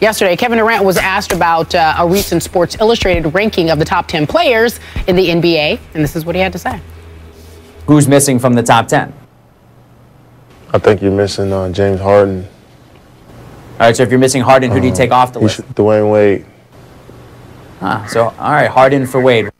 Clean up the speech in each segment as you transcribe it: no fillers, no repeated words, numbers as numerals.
Yesterday, Kevin Durant was asked about a recent Sports Illustrated ranking of the top 10 players in the NBA, and this is what he had to say. Who's missing from the top 10? I think you're missing James Harden. All right, so if you're missing Harden, who do you take off the list? Dwyane Wade. So, all right, Harden for Wade.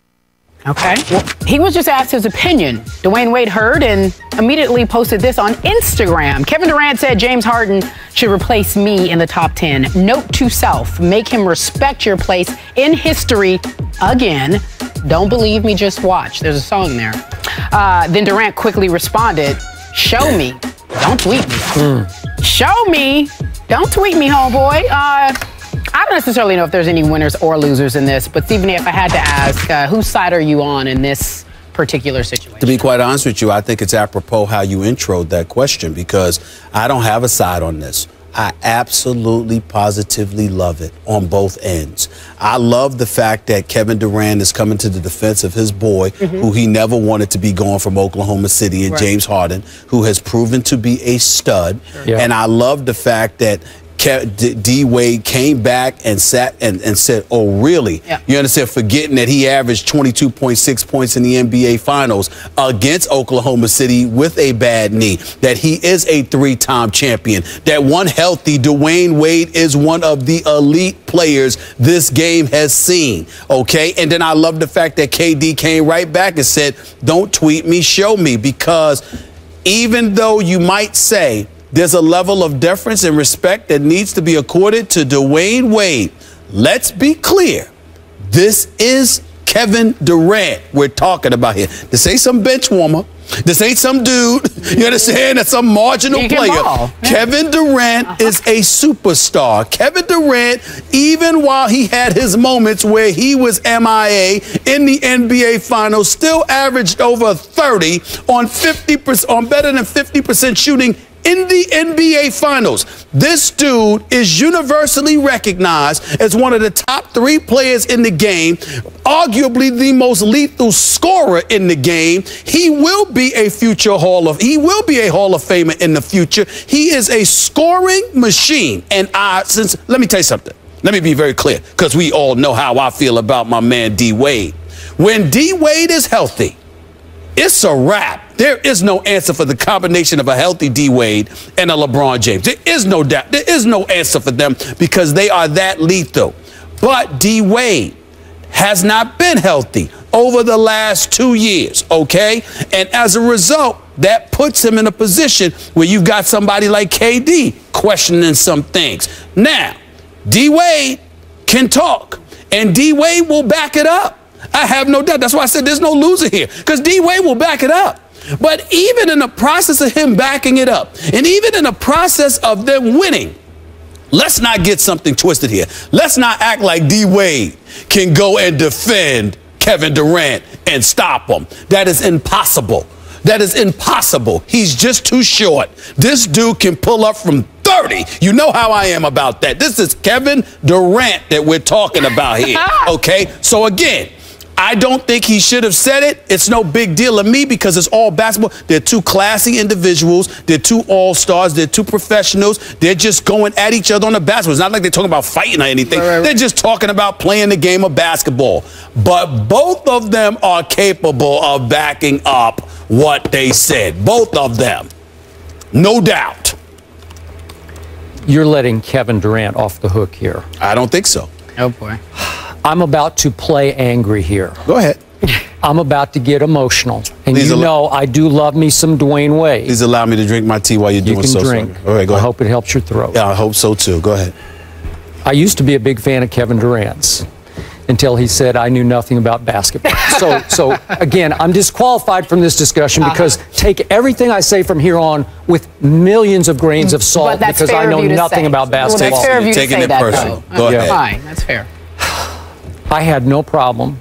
Okay. Well, he was just asked his opinion. Dwyane Wade heard and immediately posted this on Instagram. Kevin Durant said James Harden should replace me in the top 10. Note to self, make him respect your place in history again. Don't believe me, just watch. There's a song there. Then Durant quickly responded, show me, don't tweet me. Show me, don't tweet me, homeboy. I don't necessarily know if there's any winners or losers in this, but Stephen, if I had to ask, whose side are you on in this particular situation? To be quite honest with you, I think it's apropos how you introed that question, because I don't have a side on this. I absolutely, positively love it on both ends. I love the fact that Kevin Durant is coming to the defense of his boy, who he never wanted to be gone from Oklahoma City, and James Harden, who has proven to be a stud. And I love the fact that D Wade came back and sat and said, oh, really? You understand? Forgetting that he averaged 22.6 points in the NBA Finals against Oklahoma City with a bad knee, that he is a three-time champion, that one healthy Dwyane Wade is one of the elite players this game has seen, okay? And then I love the fact that KD came right back and said, don't tweet me, show me, because even though you might say there's a level of deference and respect that needs to be accorded to Dwyane Wade, let's be clear. This is Kevin Durant we're talking about here. This ain't some bench warmer. This ain't some dude, you understand? That's some marginal player. Kevin Durant is a superstar. Kevin Durant, even while he had his moments where he was MIA in the NBA Finals, still averaged over 30 on 50%, on better than 50% shooting in the NBA Finals. This dude is universally recognized as one of the top 3 players in the game, arguably the most lethal scorer in the game. He will be a Hall of Famer in the future. He is a scoring machine. And let me tell you something. Let me be very clear, because we all know how I feel about my man D Wade. When D Wade is healthy, it's a wrap. There is no answer for the combination of a healthy D Wade and a LeBron James. There is no doubt. There is no answer for them, because they are that lethal. But D Wade has not been healthy over the last 2 years, okay? And as a result, that puts him in a position where you've got somebody like KD questioning some things. Now, D Wade can talk, and D Wade will back it up. I have no doubt. That's why I said there's no loser here, because D Wade will back it up. But even in the process of him backing it up, and even in the process of them winning, let's not get something twisted here. Let's not act like D Wade can go and defend Kevin Durant and stop him. That is impossible. That is impossible. He's just too short. This dude can pull up from 30. You know how I am about that. This is Kevin Durant that we're talking about here, okay? So again, I don't think he should have said it. It's no big deal to me, because it's all basketball. They're two classy individuals. They're two all-stars. They're two professionals. They're just going at each other on the basketball. It's not like they're talking about fighting or anything. They're just talking about playing the game of basketball. But both of them are capable of backing up what they said. Both of them. No doubt. You're letting Kevin Durant off the hook here. I don't think so. Oh, boy. I'm about to play angry here. Go ahead. I'm about to get emotional. And you know I do love me some Dwyane Wade. Please allow me to drink my tea while you're doing so. You can drink. All right, go ahead. I hope it helps your throat. Yeah, I hope so too. Go ahead. I used to be a big fan of Kevin Durant's until he said I knew nothing about basketball. So again, I'm disqualified from this discussion, because take everything I say from here on with millions of grains of salt, because I know nothing about basketball. Well, that's fair of you to say that, personal. Go ahead. Fine, that's fair. I had no problem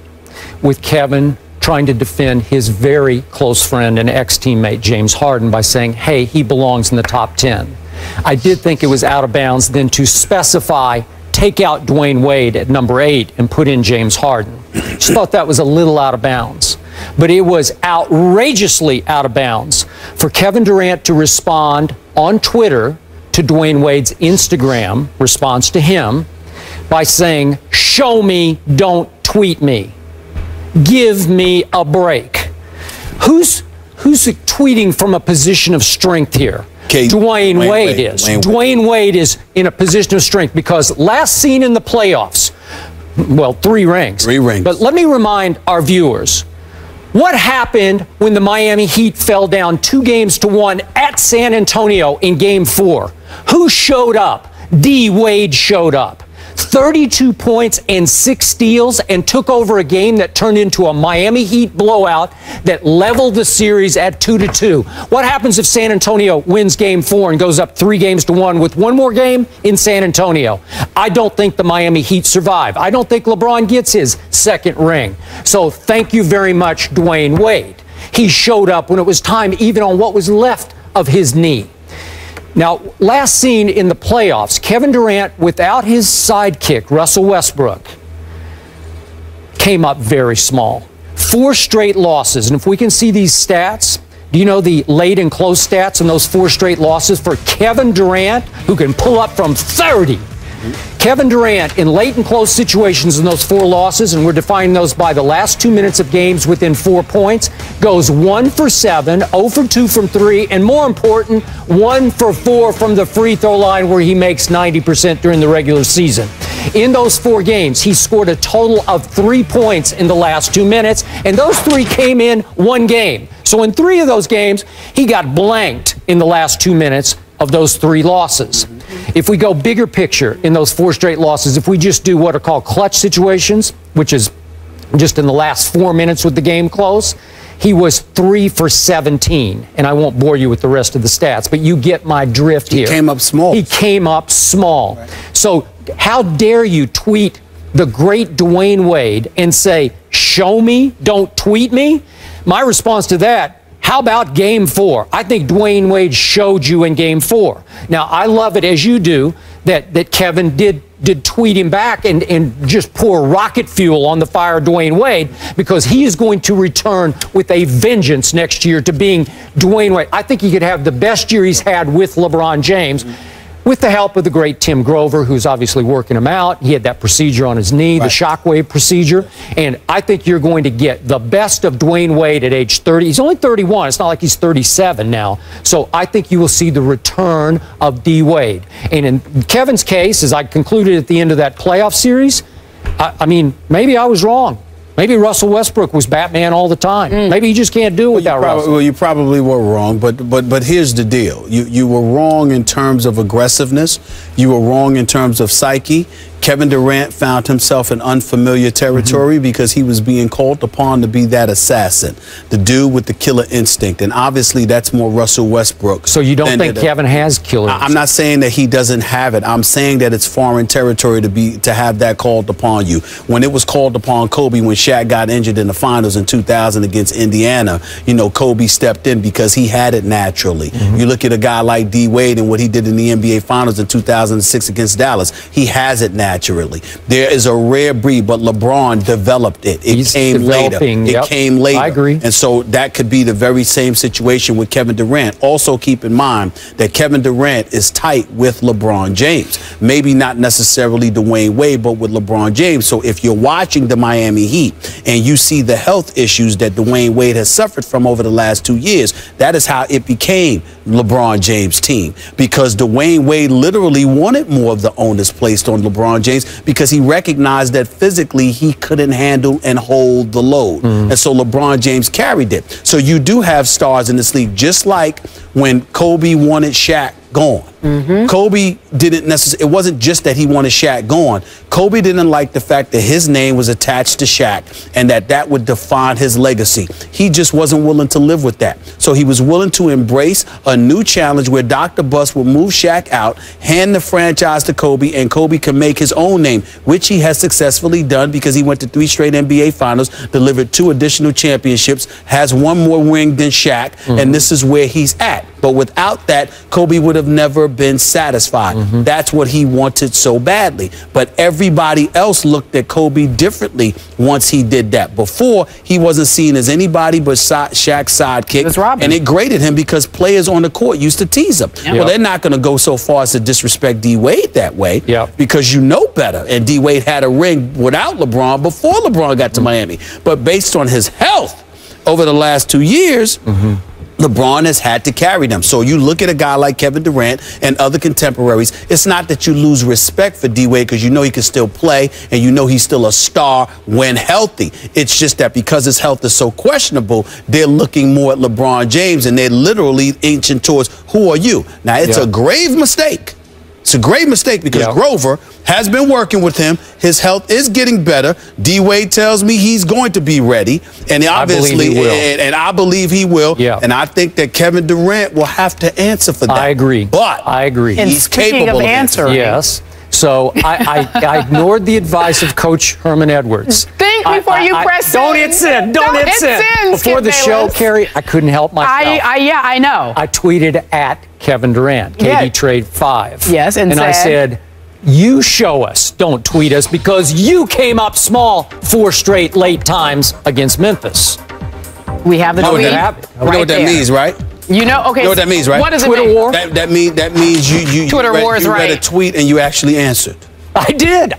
with Kevin trying to defend his very close friend and ex-teammate James Harden by saying, hey, he belongs in the top 10. I did think it was out of bounds then to specify, take out Dwyane Wade at number 8 and put in James Harden. Just thought that was a little out of bounds. But it was outrageously out of bounds for Kevin Durant to respond on Twitter to to Dwyane Wade's Instagram response to him by saying, "Show me, don't tweet me. Give me a break." Who's tweeting from a position of strength here? Dwyane Wade is. Dwyane Wade is in a position of strength because last seen in the playoffs, well, 3 rings. 3 rings. But let me remind our viewers, what happened when the Miami Heat fell down 2-1 at San Antonio in Game 4? Who showed up? D. Wade showed up. 32 points and 6 steals and took over a game that turned into a Miami Heat blowout that leveled the series at 2-2. What happens if San Antonio wins Game 4 and goes up 3-1 with one more game in San Antonio? I don't think the Miami Heat survive. I don't think LeBron gets his 2nd ring. So thank you very much, Dwyane Wade. He showed up when it was time, even on what was left of his knee. Now, last seen in the playoffs, Kevin Durant, without his sidekick, Russell Westbrook, came up very small. 4 straight losses. And if we can see these stats, do you know the late and close stats in those 4 straight losses for Kevin Durant, who can pull up from 30? Kevin Durant in late and close situations in those 4 losses, and we're defining those by the last 2 minutes of games within 4 points, goes 1 for 7, 0 for 2 from 3, and more important, 1 for 4 from the free throw line where he makes 90% during the regular season. In those 4 games, he scored a total of 3 points in the last 2 minutes, and those 3 came in 1 game. So in 3 of those games, he got blanked in the last 2 minutes of those 3 losses. If we go bigger picture in those 4 straight losses, if we just do what are called clutch situations, which is just in the last 4 minutes with the game close, he was 3 for 17. And I won't bore you with the rest of the stats, but you get my drift here. He came up small. He came up small. Right. So how dare you tweet the great Dwyane Wade and say, "Show me, don't tweet me"? My response to that, how about Game 4? I think Dwyane Wade showed you in Game 4. Now, I love it, as you do, that Kevin did tweet him back and just pour rocket fuel on the fire of Dwyane Wade, because he is going to return with a vengeance next year to being Dwyane Wade. I think he could have the best year he's had with LeBron James. With the help of the great Tim Grover, who's obviously working him out. He had that procedure on his knee, the shockwave procedure. And I think you're going to get the best of Dwyane Wade at age 30. He's only 31. It's not like he's 37 now. So I think you will see the return of D. Wade. And in Kevin's case, as I concluded at the end of that playoff series, I mean, maybe I was wrong. Maybe Russell Westbrook was Batman all the time. Maybe he just can't do it without Russell. Well, you probably were wrong, but here's the deal. You were wrong in terms of aggressiveness. You were wrong in terms of psyche. Kevin Durant found himself in unfamiliar territory because he was being called upon to be that assassin, the dude with the killer instinct. And obviously that's more Russell Westbrook. So you don't think Kevin has killer instinct? I'm not saying that he doesn't have it. I'm saying that it's foreign territory to have that called upon you. When it was called upon Kobe, when Shaq got injured in the finals in 2000 against Indiana, you know, Kobe stepped in because he had it naturally. You look at a guy like D. Wade and what he did in the NBA finals in 2006 against Dallas. He has it naturally. There is a rare breed, but LeBron developed it. It came later. It came later. I agree. And so that could be the very same situation with Kevin Durant. Also keep in mind that Kevin Durant is tight with LeBron James. Maybe not necessarily Dwyane Wade, but with LeBron James. So if you're watching the Miami Heat and you see the health issues that Dwyane Wade has suffered from over the last 2 years, that is how it became LeBron James' team. Because Dwyane Wade literally wanted more of the onus placed on LeBron James because he recognized that physically he couldn't handle and hold the load. And so LeBron James carried it. So you do have stars in this league, just like when Kobe wanted Shaq gone. Kobe didn't necessarily, it wasn't just that he wanted Shaq gone. Kobe didn't like the fact that his name was attached to Shaq and that would define his legacy. He just wasn't willing to live with that. So he was willing to embrace a new challenge where Dr. Buss would move Shaq out, hand the franchise to Kobe, and Kobe could make his own name, which he has successfully done because he went to 3 straight NBA finals, delivered 2 additional championships, has 1 more ring than Shaq, and this is where he's at. But without that, Kobe would have never been satisfied. That's what he wanted so badly. But everybody else looked at Kobe differently once he did that. Before, he wasn't seen as anybody but Shaq's sidekick. And it grated him because players on the court used to tease him. Well, they're not going to go so far as to disrespect D. Wade that way because you know better. And D. Wade had a ring without LeBron before LeBron got to Miami. But based on his health over the last 2 years, LeBron has had to carry them. So you look at a guy like Kevin Durant and other contemporaries, it's not that you lose respect for D-Wade because you know he can still play and you know he's still a star when healthy. It's just that because his health is so questionable, they're looking more at LeBron James and they're literally inching towards, who are you? Now, it's a grave mistake. It's a great mistake because Grover has been working with him. His health is getting better. D-Wade tells me he's going to be ready. And obviously, I believe he will. And I think that Kevin Durant will have to answer for that. I agree. But I agree. He's capable of answering. Yes. So I ignored the advice of Coach Herman Edwards. Think before you press Don't hit send. Don't hit send. Before the show, Carrie, I couldn't help myself. Yeah, I know. I tweeted at Kevin Durant, KD Trade 5. Yes, and I said, you show us, don't tweet us, because you came up small 4 straight late times against Memphis. We have the tweet. You know what that means, right? You know, okay. You know what that means, right? What does Twitter it mean? war? That means you Twitter war is read a tweet and you actually answered. I did.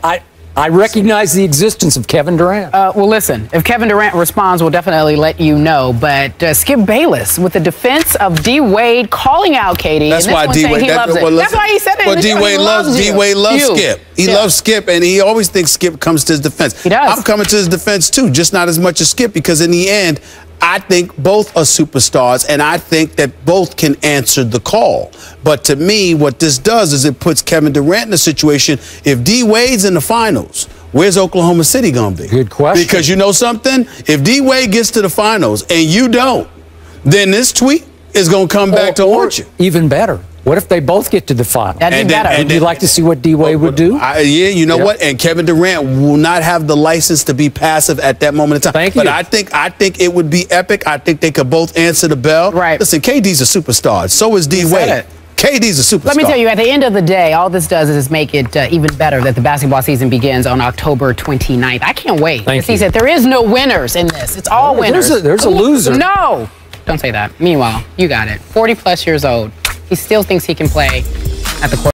I recognize the existence of Kevin Durant. Well, listen, if Kevin Durant responds, we'll definitely let you know. But Skip Bayless with the defense of D. Wade calling out KD. That's why D. Wade loves it. That's why he said it. Well, D. Wade loves Skip. He loves Skip, and he always thinks Skip comes to his defense. He does. I'm coming to his defense too, just not as much as Skip, because in the end, I think both are superstars, and I think that both can answer the call. But to me, what this does is it puts Kevin Durant in a situation, if D. Wade's in the finals, where's Oklahoma City going to be? Good question. Because you know something? If D. Wade gets to the finals and you don't, then this tweet is going to come back to haunt you. Even better. What if they both get to the final? That'd be better. Would you like to see what D-Wade would do? Yeah, you know what? And Kevin Durant will not have the license to be passive at that moment in time. Thank you. But I think it would be epic. I think they could both answer the bell. Right. Listen, KD's a superstar. So is D-Wade. KD's a superstar. Let me tell you, at the end of the day, all this does is make it even better that the basketball season begins on October 29th. I can't wait. Thank you. He said there is no winners in this. It's all winners. There's a loser. No. Don't say that. Meanwhile, you got it. 40-plus years old. He still thinks he can play at the court.